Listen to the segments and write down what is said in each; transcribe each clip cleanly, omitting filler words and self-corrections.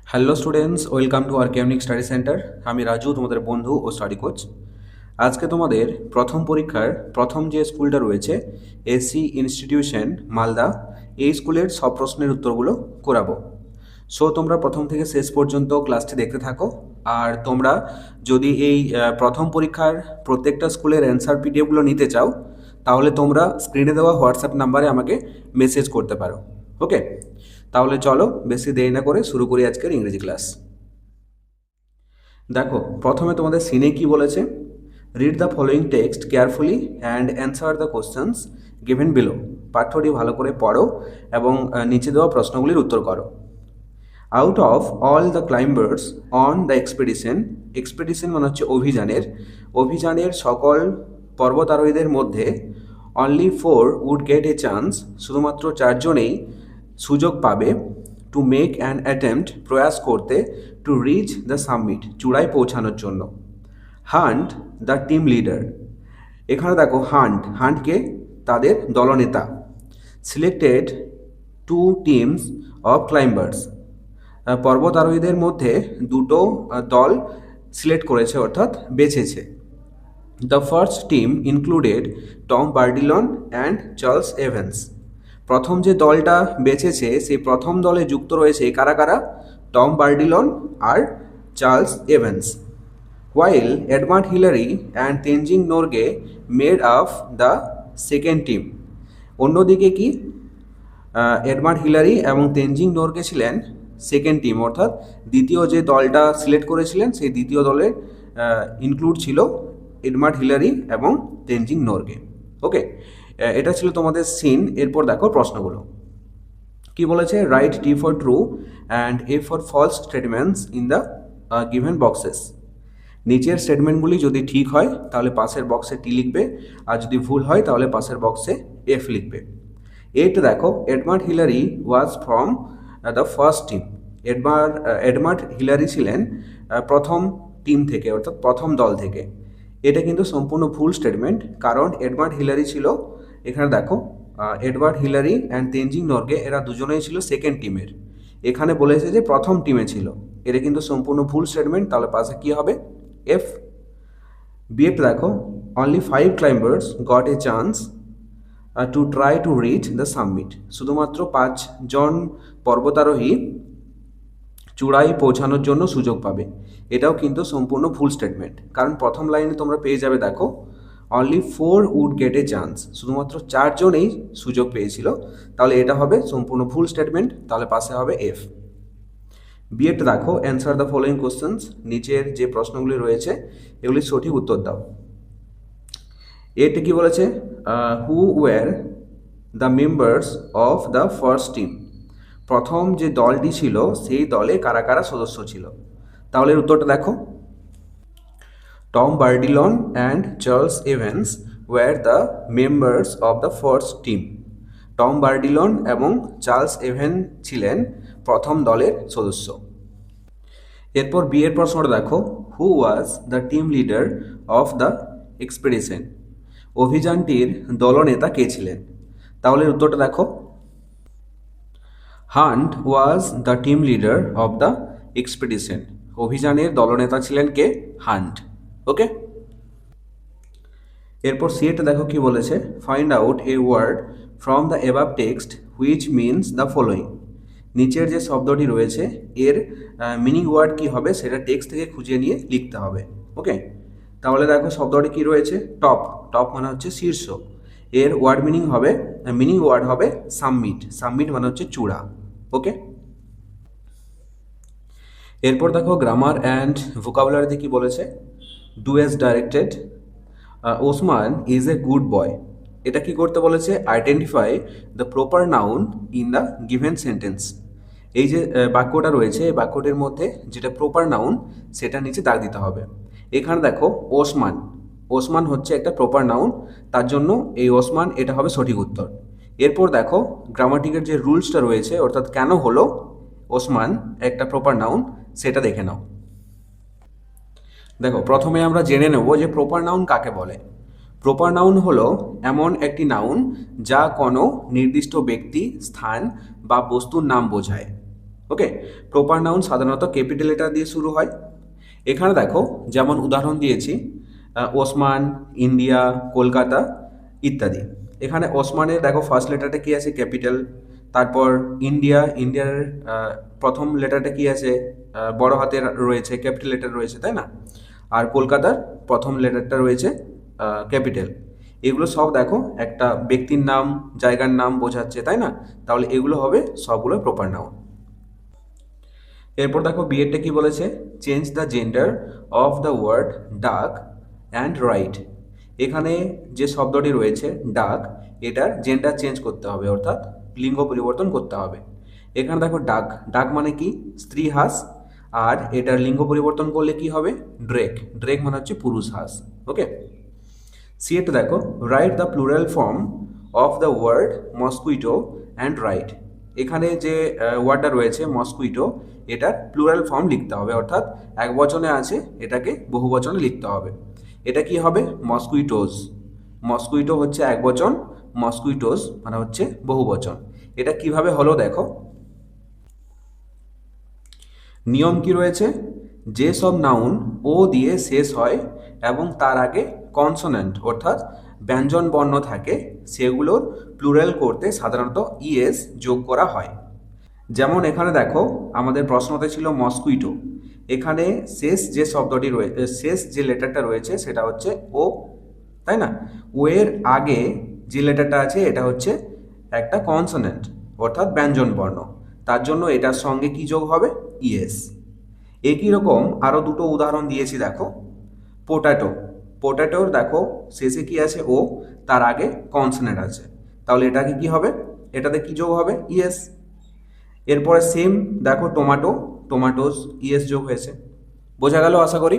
Hello students, welcome to R Chemnic study centre. আমি রাজু, তোমাদের বন্ধু ও স্টাডি কোচ। আজকে তোমাদের প্রথম পরীক্ষার প্রথম যে স্কুলটা রয়েছে এসি ইনস্টিটিউশন মালদা, এই স্কুলের সব প্রশ্নের উত্তরগুলো করাবো। সো তোমরা প্রথম থেকে শেষ পর্যন্ত ক্লাসটি দেখতে থাকো। আর তোমরা যদি এই প্রথম পরীক্ষার প্রত্যেকটা স্কুলের অ্যান্সার পিডিএফগুলো নিতে চাও, তাহলে তোমরা স্ক্রিনে দেওয়া হোয়াটসঅ্যাপ নাম্বারে আমাকে মেসেজ করতে পারো। ওকে, তাহলে চলো বেশি দেরি না করে শুরু করি আজকের ইংরেজি ক্লাস। দেখো, প্রথমে তোমাদের সিনে কি বলেছে, read the following text carefully and answer the questions given below. পাঠ্যটি ভালো করে পড়ো এবং নিচে দেওয়া প্রশ্নগুলির উত্তর করো। Out of all the climbers on the expedition, expedition মানে হচ্ছে অভিযানের সকল পর্বতারোহীদের মধ্যে only 4 would get a chance, শুধুমাত্র 4 জনেই সুযোগ পাবে, টু মেক অ্যান অ্যাটেম্প্ট, প্রয়াস করতে, টু রিচ দ্য সামিট, চূড়ায় পৌঁছানোর জন্য। হান্ট দ্য টিম লিডার, এখানে দেখো হান্টকে তাদের দলনেতা। সিলেক্টেড 2 টিমস অফ ক্লাইম্বার্স, পর্বতারোহীদের মধ্যে দুটো দল সিলেক্ট করেছে অর্থাৎ বেছেছে। The first team included Tom Bourdillon and Charles Evans, প্রথম যে দলটা বেছেছে সেই প্রথম দলে যুক্ত রয়েছে কারা কারা, টম বার্ডিলন আর Charles Evans. While Edmund Hillary and Tenzing Norgay made of the second team, অন্যদিকে কি এডমান্ড হিলারি এবং তেনজিং নোরগে ছিলেন সেকেন্ড টিম, অর্থাৎ দ্বিতীয় যে দলটা সিলেক্ট করেছিলেন সেই দ্বিতীয় দলের ইনক্লুড ছিল এডমান্ড হিলারি এবং তেনজিং নোরগে। ওকে, এটা ছিল তোমাদের সিন। এরপর দেখো প্রশ্নগুলো কি বলেছে, write T for true and F for false statements in the given boxes. নিচের স্টেটমেন্টগুলি যদি ঠিক হয় তাহলে পাশের বক্সে টি লিখবে, আর যদি ভুল হয় তাহলে পাশের বক্সে এফ লিখবে। এটা দেখো, Edmund Hillary was from the first team, Edmund Hillary ছিলেন প্রথম টিম থেকে অর্থাৎ প্রথম দল থেকে। এটা কিন্তু সম্পূর্ণ ভুল স্টেটমেন্ট, কারণ এডমান্ড হিলারি ছিল, এখানে দেখো Edward Hillary and Tenzing Norgay এরা দুজনেই ছিল সেকেন্ড টিমের, এখানে বলেছে যে প্রথম টিমে ছিল। এটা কিন্তু সম্পূর্ণ ভুল স্টেটমেন্ট, তাহলে পাশে কি হবে, এফ। বিএফ দেখো, only 5 climbers got a chance to try to reach the summit, শুধুমাত্র 5 জন পর্বতারোহী চূড়ায় পৌঁছানোর জন্য সুযোগ পাবে। এটাও কিন্তু সম্পূর্ণ ভুল স্টেটমেন্ট, কারণ প্রথম লাইনে তোমরা পেয়ে যাবে দেখো only 4 would get a chance, শুধুমাত্র 4 জনেই সুযোগ পেয়েছিল, তাহলে এটা হবে সম্পূর্ণ ভুল স্টেটমেন্ট, তাহলে পাশে হবে এফ। বিএড দেখো, অ্যান্সার দ্য ফলোয়িং কোশ্চেন্স, নিচের যে প্রশ্নগুলি রয়েছে এগুলির সঠিক উত্তর দাও। এতে কি বলেছে, who were the members of the first team, প্রথম যে দলটি ছিল সেই দলে কারা কারা সদস্য ছিল, তাহলে উত্তরটা দেখো, Tom Bourdillon and Charles Evans were the members of the first team, Tom Bourdillon এবং চার্লস এভেন ছিলেন প্রথম দলের সদস্য। এরপর বিয়ের প্রশ্নটা দেখো, who was the team leader of the expedition, অভিযানটির দলনেতা কে ছিলেন, তাহলে উত্তরটা দেখো, Hunt was the team leader of the expedition, অভিযানের দলনেতা ছিলেন কে, হান্ট। ওকে, এরপর সিএটা দেখো কি বলেছে, find out a word from the above text which means the following, নিচের যে শব্দটি রয়েছে এর মিনিং ওয়ার্ড কি হবে সেটা টেক্সট থেকে খুঁজে নিয়ে লিখতে হবে। ওকে, তাহলে দেখো শব্দটি কি রয়েছে, টপ, টপ মানে হচ্ছে শীর্ষ, এর মিনিং ওয়ার্ড হবে সাবমিট, সাবমিট মানে হচ্ছে চূড়া। ওকে, এরপর দেখো গ্রামার অ্যান্ড ভোকাবুলারিতে কি বলেছে, do as directed, Osman is a good boy, এটা কি করতে বলেছে, identify the proper noun in the given sentence, এই যে বাক্যটা রয়েছে এই বাক্যটির মধ্যে যেটা প্রপার নাউন সেটা নিচে দাগ দিতে হবে। এখানে দেখো ওসমান, ওসমান হচ্ছে একটা প্রপার নাউন, তার জন্য এই ওসমান এটা হবে সঠিক উত্তর। এরপর দেখো গ্রামাটিকের যে রুলসটা রয়েছে অর্থাৎ কেন হলো ওসমান একটা প্রপার নাউন সেটা দেখে নাও। দেখো প্রথমে আমরা জেনে নেব যে প্রপার নাউন কাকে বলে। প্রপার নাউন হলো এমন একটি নাউন যা কোনো নির্দিষ্ট ব্যক্তি, স্থান বা বস্তুর নাম বোঝায়। ওকে, প্রপার নাউন সাধারণত ক্যাপিটাল লেটার দিয়ে শুরু হয়। এখানে দেখো যেমন উদাহরণ দিয়েছি, ওসমান, ইন্ডিয়া, কলকাতা ইত্যাদি। এখানে ওসমানের দেখো ফার্স্ট লেটারটা কি আছে? ক্যাপিটাল। তারপর ইন্ডিয়ার প্রথম লেটারটা কি আছে? বড় হাতের রয়েছে, ক্যাপিটাল লেটার রয়েছে, তাই না? আর কলকাতার প্রথম লেটারটা রয়েছে ক্যাপিটাল। এগুলো সব দেখো একটা ব্যক্তির নাম, জায়গার নাম বোঝাচ্ছে, তাই না? তাহলে এগুলো হবে সবগুলো প্রপার নাউন। এরপর দেখো বিয়েরটা কি বলেছে? Change the gender of the word duck and write. এখানে যে শব্দটি রয়েছে ডাক, এটার জেন্ডার চেঞ্জ করতে হবে, অর্থাৎ লিঙ্গ পরিবর্তন করতে হবে। এখানে দেখো ডাক, ডাক মানে কি? স্ত্রী হাঁস। আর এটার লিঙ্গ পরিবর্তন করলে কি হবে? ড্রেক, ড্রেক মানে হচ্ছে পুরুষ হাঁস। ওকে, সিএটা দেখো, write the plural form of the word mosquito and write. এখানে যে ওয়ার্ডটা রয়েছে মসকুইটো, এটার প্লুরাল ফর্ম লিখতে হবে, অর্থাৎ এক বচনে আছে, এটাকে বহু বচনে লিখতে হবে। এটা কি হবে? মসকুইটোজ। মসকুইটো হচ্ছে এক বচন, মসকুইটোজ মানে হচ্ছে বহু বচন। এটা কিভাবে হলো দেখো, নিয়ম কি রয়েছে? যে সব নাউন ও দিয়ে শেষ হয় এবং তার আগে কনসোনেন্ট অর্থাৎ ব্যঞ্জন বর্ণ থাকে, সেগুলোর প্লুরাল করতে সাধারণত ইএস যোগ করা হয়। যেমন এখানে দেখো আমাদের প্রশ্নতে ছিল মসকুইটো, এখানে শেষ যে শব্দটি রয়েছে, শেষ যে লেটারটা রয়েছে সেটা হচ্ছে ও, তাই না? ও এর আগে যে লেটারটা আছে এটা হচ্ছে একটা কনসোনেন্ট অর্থাৎ ব্যঞ্জন বর্ণ, তার জন্য এটার সঙ্গে কি যোগ হবে? ইএস। একই রকম আরও দুটো উদাহরণ দিয়েছি দেখো। পোটাটো, পোটাটোর দেখো শেষে কি আছে? ও, তার আগে কনসোনেন্ট আছে, তাহলে এটাকে কি হবে? এটাতে কি যোগ হবে? ইএস। এরপরে সেম দেখো টমেটো, টমেটোস ইএস যোগ হয়েছে। বোঝা গেল আশা করি।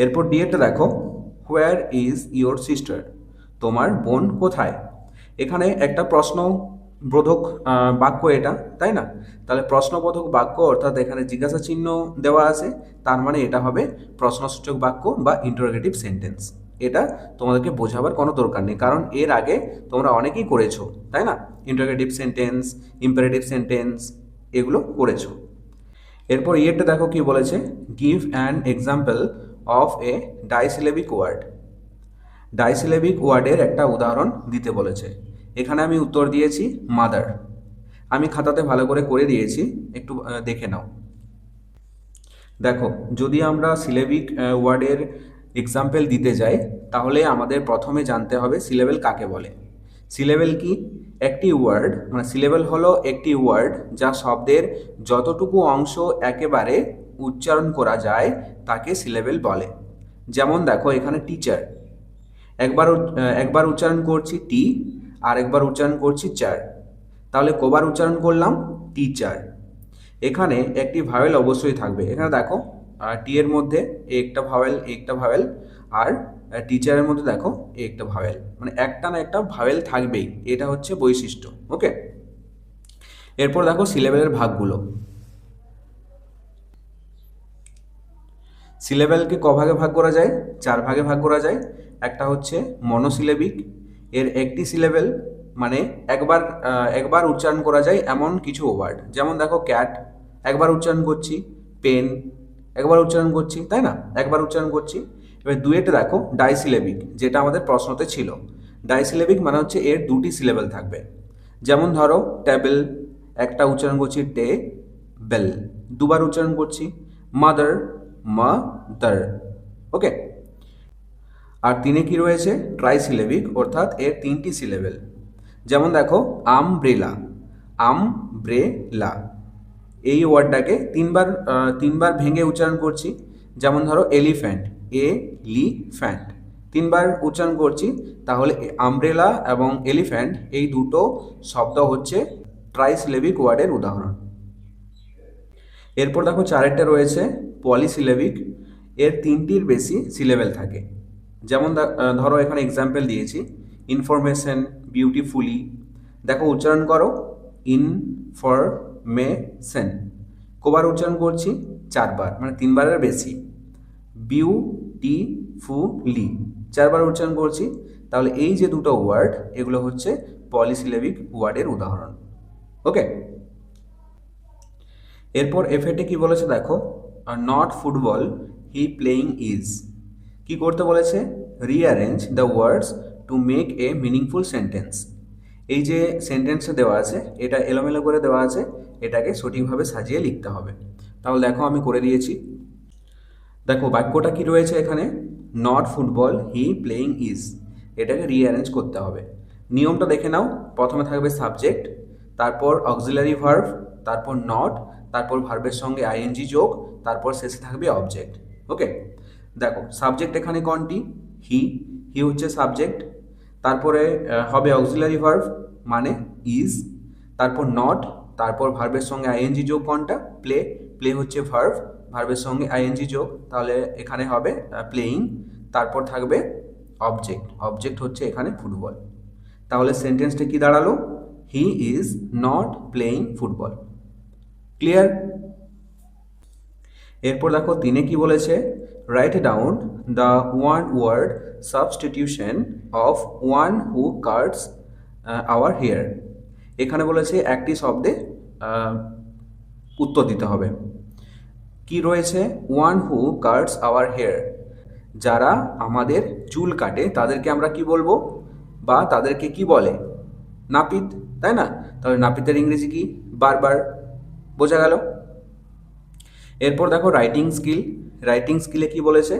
এরপর ডিএটা দেখো, হোয়ার ইজ ইয়োর সিস্টার? তোমার বোন কোথায়? এখানে একটা প্রশ্নবোধক বাক্য এটা, তাই না? তাহলে প্রশ্নবোধক বাক্য অর্থাৎ এখানে জিজ্ঞাসা চিহ্ন দেওয়া আছে, তার মানে এটা হবে প্রশ্নসূচক বাক্য বা ইন্টারোগেটিভ সেন্টেন্স। এটা তোমাদেরকে বোঝাবার কোনো দরকার নেই, কারণ এর আগে তোমরা অনেকেই করেছো, তাই না? ইন্টারোগেটিভ সেন্টেন্স, ইম্পারেটিভ সেন্টেন্স এগুলো করেছো। এরপর ইয়েটা দেখো কি বলেছে, give an example of a disyllabic word. Disyllabic ওয়ার্ডের একটা উদাহরণ দিতে বলেছে। এখানে আমি উত্তর দিয়েছি মাদার। আমি খাতাতে ভালো করে দিয়েছি, একটু দেখে নাও। দেখো, যদি আমরা সিলেবিক ওয়ার্ডের এক্সাম্পল দিতে যাই, তাহলে আমাদের প্রথমে জানতে হবে সিলেবেল কাকে বলে। সিলেবেল কি? একটি ওয়ার্ড, মানে সিলেবেল হলো একটি ওয়ার্ড যা শব্দের যতটুকু অংশ একেবারে উচ্চারণ করা যায় তাকে সিলেবেল বলে। যেমন দেখো এখানে টিচার, একবার উচ্চারণ করছি টি, আর একবার উচ্চারণ করছি চার, তাহলে কবার উচ্চারণ করলাম? টিচার। এখানে একটি ভাওয়েল অবশ্যই থাকবে। এখানে দেখো টি এর মধ্যে একটা ভাওয়েল, আর টিচারের মধ্যে দেখো একটা ভাওয়েল, মানে একটা না একটা ভাওয়েল থাকবেই, এটা হচ্ছে বৈশিষ্ট্য। ওকে, এরপর দেখো সিলেবেলের ভাগগুলো। সিলেবেলকে ক ভাগে ভাগ করা যায়? 4 ভাগে ভাগ করা যায়। একটা হচ্ছে মনোসিলেবিক, এর একটি সিলেবেল, মানে একবার উচ্চারণ করা যায় এমন কিছু ওয়ার্ড। যেমন দেখো ক্যাট, একবার উচ্চারণ করছি, পেন একবার উচ্চারণ করছি, তাই না? একবার উচ্চারণ করছি। এবার দুয়েতে দেখো ডাইসিলেবিক, যেটা আমাদের প্রশ্নতে ছিল। ডাইসিলেবিক মানে হচ্ছে এর দুটি সিলেবেল থাকবে। যেমন ধরো টেবিল, একটা উচ্চারণ করছি টে বেল, দুবার উচ্চারণ করছি। Mother, mother. ওকে, আর তিনে কি রয়েছে? ট্রাইসিলেবিক, অর্থাৎ এর 3টি সিলেবেল। যেমন দেখো আমব্রেলা, আমব্রেলা এই ওয়ার্ডটাকে তিনবার ভেঙে উচ্চারণ করছি। যেমন ধরো এলিফ্যান্ট, এলিফ্যান্ট 3বার উচ্চারণ করছি, তাহলে আমব্রেলা এবং এলিফ্যান্ট এই দুটো শব্দ হচ্ছে ট্রাইসিলেবিক ওয়ার্ডের উদাহরণ। এরপর দেখো চারেরটা রয়েছে পলিসিলেবিক, এর 3টির বেশি সিলেবেল থাকে। যেমন ধরো এখানে এক্সাম্পল দিয়েছি, ইনফরমেশন, বিউটিফুলি। দেখো উচ্চারণ করো ইনফরমেশন, কবার উচ্চারণ করছি? 4বার, মানে 3বারের বেশি। বিউটিফুলি 4বার উচ্চারণ করছি, তাহলে এই যে দুটো ওয়ার্ড এগুলো হচ্ছে পলিসিলেবিক ওয়ার্ডের উদাহরণ। ওকে, এরপর এফএটি কি বলেছে দেখো, not football he playing is. কি করতে বলেছে, rearrange the words to make a meaningful sentence. এই যে সেন্টেন্সটা দেওয়া আছে এটা এলোমেলো করে দেওয়া আছে, এটাকে সঠিকভাবে সাজিয়ে লিখতে হবে। তাহলে দেখো আমি করে দিয়েছি। দেখো বাক্যটা কি রয়েছে এখানে, not football he playing is, এটাকে রিঅ্যারেঞ্জ করতে হবে। নিয়মটা দেখে নাও, প্রথমে থাকবে সাবজেক্ট, তারপর অক্সিলারি ভার্ব, তারপর নট, তারপর ভার্বের সঙ্গে আইএনজি যোগ, তারপর শেষে থাকবে অবজেক্ট। ওকে, দেখো সাবজেক্ট এখানে কোনটি, হি, হি হচ্ছে সাবজেক্ট। তারপরে হবে অক্সিলারি ভার্ব মানে ইজ, তারপর নট, তারপর ভার্বের সঙ্গে আইএনজি যোগ কোনটা, প্লে, প্লে হচ্ছে ভার্ব, ভার্বের সঙ্গে আইএনজি যোগ, তাহলে এখানে হবে প্লেইং, তারপর থাকবে অবজেক্ট, অবজেক্ট হচ্ছে এখানে ফুটবল। তাহলে সেন্টেন্সটা কি দাঁড়ালো, he is not playing football. Clear? এরপর দেখো তিনে কি বলেছে, write down the one word substitution of one who cuts our hair. এখানে বলেছে একটি শব্দে উত্তর দিতে হবে। কি রয়েছে, one who cuts our hair, যারা আমাদের চুল কাটে তাদেরকে আমরা কি বলবো, বা তাদেরকে কি বলে, নাপিত, তাই না? তাহলে নাপিতের ইংরেজি কি, বারবার। বোঝা গেল? এরপর দেখো রাইটিং স্কিল, রাইটিং স্কিলে কি বলেছে,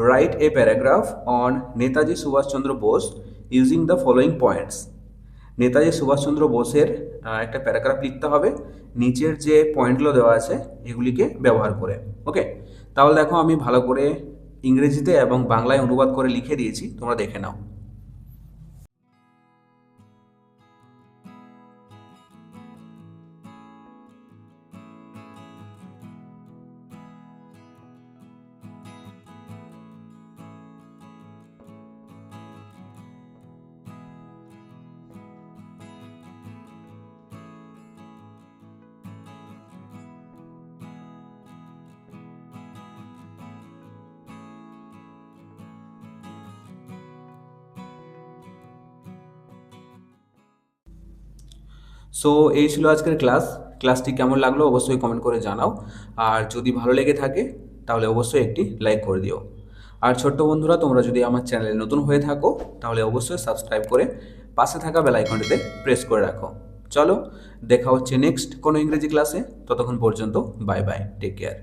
write a paragraph on Netaji Subhash Chandra Bose using the following points. Netaji Subhash Chandra বোসের একটা প্যারাগ্রাফ লিখতে হবে নিচের যে পয়েন্টগুলো দেওয়া আছে এগুলিকে ব্যবহার করে। ওকে, তাহলে দেখো আমি ভালো করে ইংরেজিতে এবং বাংলায় অনুবাদ করে লিখে দিয়েছি, তোমরা দেখে নাও। সো এই ছিল আজকের ক্লাস। ক্লাসটি কেমন লাগলো অবশ্যই কমেন্ট করে জানাও, আর যদি ভালো লেগে থাকে তাহলে অবশ্যই একটি লাইক করে দিও। আর ছোট্ট বন্ধুরা, তোমরা যদি আমার চ্যানেলে নতুন হয়ে থাকো তাহলে অবশ্যই সাবস্ক্রাইব করে পাশে থাকা বেল আইকনটিতে প্রেস করে রাখো। চলো দেখা হচ্ছে নেক্সট কোনো ইংরেজি ক্লাসে, ততক্ষণ পর্যন্ত বাই বাই, টেক কেয়ার।